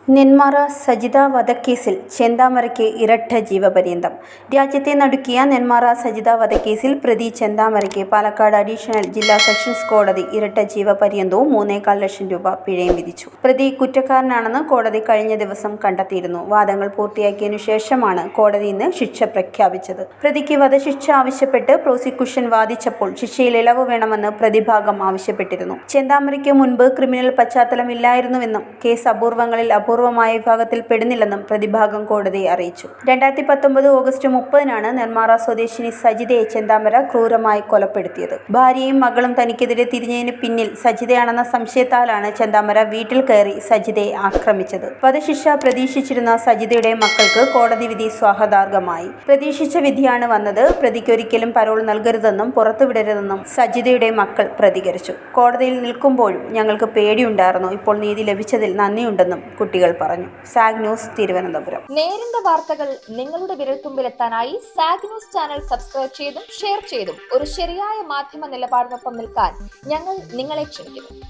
നെന്മാറ സജിത വധക്കേസിൽ ചെന്താമരയ്ക്ക് ഇരട്ട ജീവപര്യന്തം. രാജ്യത്തെ നടുക്കിയ നെന്മാറ സജിത വധക്കേസിൽ പ്രതി ചെന്താമരയ്ക്ക് പാലക്കാട് അഡീഷണൽ ജില്ലാ സെഷൻസ് കോടതി ഇരട്ട ജീവപര്യന്തവും 3.25 ലക്ഷം രൂപ പിഴയും വിധിച്ചു. പ്രതി കുറ്റക്കാരനാണെന്ന് കോടതി കഴിഞ്ഞ ദിവസം കണ്ടെത്തിയിരുന്നു. വാദങ്ങൾ പൂർത്തിയാക്കിയതിനു ശേഷമാണ് കോടതി ഇന്ന് ശിക്ഷ പ്രഖ്യാപിച്ചത്. പ്രതിക്ക് വധശിക്ഷ ആവശ്യപ്പെട്ട് പ്രോസിക്യൂഷൻ വാദിച്ചപ്പോൾ ശിക്ഷയിൽ ഇളവ് വേണമെന്ന് പ്രതിഭാഗം ആവശ്യപ്പെട്ടിരുന്നു. ചെന്താമരയ്ക്ക് മുൻപ് ക്രിമിനൽ പശ്ചാത്തലമില്ലായിരുന്നുവെന്നും കേസ് അപൂർവങ്ങളിൽ അപൂർവമായ വിഭാഗത്തിൽ പെടുന്നില്ലെന്നും പ്രതിഭാഗം കോടതിയെ അറിയിച്ചു. 2019 ഓഗസ്റ്റ് 30-നാണ് നെന്മാറ സ്വദേശിനി സജിതയെ ചെന്താമര ക്രൂരമായി കൊലപ്പെടുത്തിയത്. ഭാര്യയും മകളും തനിക്കെതിരെ തിരിഞ്ഞതിന് പിന്നിൽ സജിതയാണെന്ന സംശയത്താലാണ് ചെന്താമര വീട്ടിൽ കയറി സജിതയെ ആക്രമിച്ചത്. വധശിക്ഷ പ്രതീക്ഷിച്ചിരുന്ന സജിതയുടെ മക്കൾക്ക് കോടതി വിധി സ്വാഗതാർഹമായി. പ്രതീക്ഷിച്ച വിധിയാണ് വന്നത്. പ്രതിക്കൊരിക്കലും പരോൾ നൽകരുതെന്നും പുറത്തുവിടരുതെന്നും സജിതയുടെ മക്കൾ പ്രതികരിച്ചു. കോടതിയിൽ നിൽക്കുമ്പോഴും ഞങ്ങൾക്ക് പേടിയുണ്ടായിരുന്നു. ഇപ്പോൾ നീതി ലഭിച്ചതിൽ നന്ദിയുണ്ടെന്നും കുട്ടികൾ പറഞ്ഞു. Zag news, Thiruvananthapuram. നേരിന്റെ വാർത്തകൾ നിങ്ങളുടെ വിരൽത്തുമ്പിലെത്താനായി സാഗ് ന്യൂസ് ചാനൽ സബ്സ്ക്രൈബ് ചെയ്തും ഷെയർ ചെയ്തും ഒരു ശരിയായ മാധ്യമ നിലപാടിനൊപ്പം നിൽക്കാൻ ഞങ്ങൾ നിങ്ങളെ ക്ഷണിക്കുന്നു.